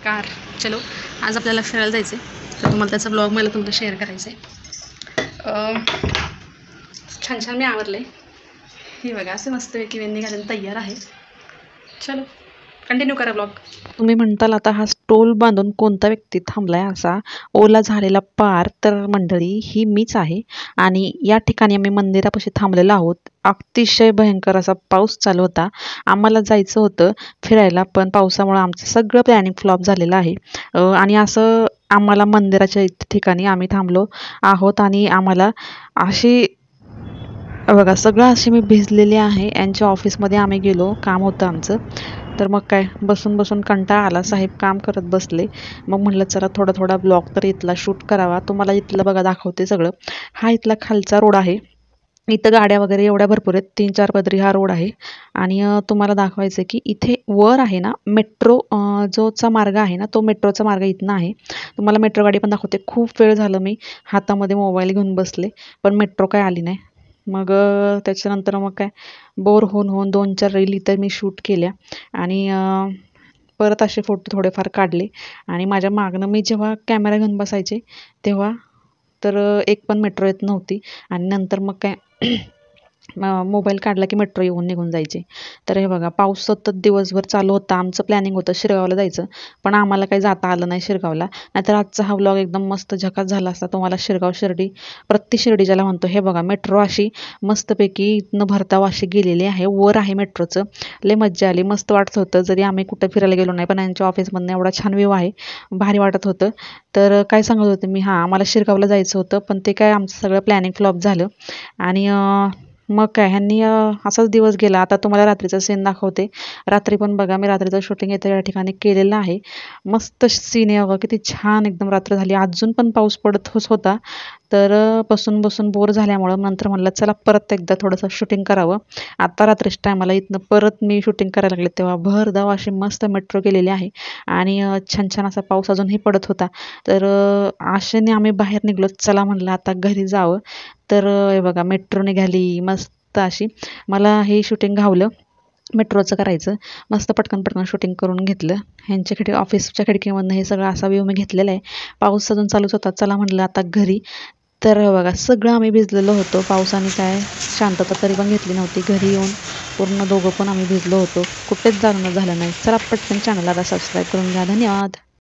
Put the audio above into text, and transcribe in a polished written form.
नमस्कार. चलो आज आपल्याला फिरायला जायचं आहे, तर तुम्हाला त्याचा ब्लॉग मला तुमचं शेअर करायचं आहे. छान छान मी आवरले. हे बघा असे मस्तपैकी वेणी घालून तयार आहे. चलो कंटिन्यू करा ब्लॉग. तुम्ही म्हणताल आता हा स्टोल बांधून कोणता व्यक्ती थांबलाय असा ओला झालेला पार, तर मंडळी ही मीच आहे. आणि या ठिकाणी आम्ही मंदिरापाशी थांबलेलो आहोत. अतिशय भयंकर असा पाऊस चालू होता. आम्हाला जायचं होतं फिरायला, पण पावसामुळे आमचं सगळं प्लॅनिंग फ्लॉप झालेलं आहे. आणि असं आम्हाला मंदिराच्या ठिकाणी आम्ही थांबलो आहोत आणि आम्हाला अशी बघा सगळं असे मी भिजलेले आहे. यांच्या ऑफिसमध्ये आम्ही गेलो, काम होतं आमचं. तर मग काय बसून बसून कंटाळा आला, साहेब काम करत बसले. मग म्हटलं चला थोडा थोडा ब्लॉग तर इथला शूट करावा. तुम्हाला इथलं बघा दाखवते सगळं. हा इथला खालचा रोड आहे. इथं गाड्या वगैरे एवढ्या भरपूर आहेत, 3-4 पदरी हा रोड आहे. आणि तुम्हाला दाखवायचं की इथे वर आहे ना मेट्रो, जोचा मार्ग आहे ना तो मेट्रोचा मार्ग इथनं आहे. तुम्हाला मेट्रो गाडी पण दाखवते. खूप वेळ झालं मी हातामध्ये मोबाईल घेऊन बसले, पण मेट्रो काय आली नाही. मग त्याच्यानंतर मग काय बोर होऊन होऊन 2-4 रील इथं मी शूट केल्या. आणि परत असे फोटो थोडेफार काढले. आणि माझ्या मागनं मी जेव्हा कॅमेरा घेऊन बसायचे तेव्हा तर एक पण मेट्रो येत नव्हती. आणि नंतर मग काय मोबाईल काढला की मेट्रो येऊन निघून जायचे. तर हे बघा पाऊस सतत दिवसभर चालू होता. आमचं प्लॅनिंग होतं शिरगावला जायचं, पण आम्हाला काही जाता आलं नाही शिरगावला. नाहीतर आजचा हा व्लॉग एकदम मस्त झकास झाला असता. तुम्हाला शिरगाव शिर्डी प्रति शिर्डी ज्याला म्हणतो, हे बघा मेट्रो अशी मस्तपैकी इथनं भरधाव अशी गेलेली आहे. वर आहे मेट्रोचं. लय मज्जा आली, मस्त वाटत होतं. जरी आम्ही कुठं फिरायला गेलो नाही, पण यांच्या ऑफिसमधनं एवढा छान व्ह्यू आहे, भारी वाटत होतं. तर काय सांगत होते मी, हां आम्हाला शिरगावला जायचं होतं, पण ते काय आमचं सगळं प्लॅनिंग फ्लॉप झालं. आणि मग काय ह्यांनी असाच दिवस गेला. आता तुम्हाला रात्रीचा सीन दाखवते. रात्री पण बघा मी रात्रीचं शूटिंग इथं या ठिकाणी केलेलं आहे. मस्त सीन आहे बघा, किती छान एकदम रात्र झाली. अजून पण पाऊस पडतच होता. तर बसून बसून बोर झाल्यामुळं नंतर म्हणलं चला परत एकदा थोडंसं शूटिंग करावं. आता रात्रीच्या टायमाला इथनं परत मी शूटिंग करायला लागले तेव्हा भरधाव अशी मस्त मेट्रो गेलेली आहे. आणि छान छान असा पाऊस अजूनही पडत होता. तर आशेने आम्ही बाहेर निघलो. चला म्हणलं आता घरी जावं. तर हे बघा मेट्रो निघाली मस्त अशी. मला हे शूटिंग घावलं मेट्रोचं करायचं. मस्त पटकन पटकन शूटिंग करून घेतलं. ह्यांच्या ऑफिसच्या खिडकीमधनं हे सगळं असा व्ह्यू मी घेतलेला आहे. पाऊस अजून चालूच होता. चला म्हटलं आता घरी. तर बघा सगळं आम्ही भिजलेलो होतो. पावसाने काय शांतता तरी पण घेतली नव्हती. घरी येऊन पूर्ण दोघं पण आम्ही भिजलो होतो. कुठेच जाणं झालं नाही. चला पटकन चॅनलला सबस्क्राईब करून घ्या. धन्यवाद.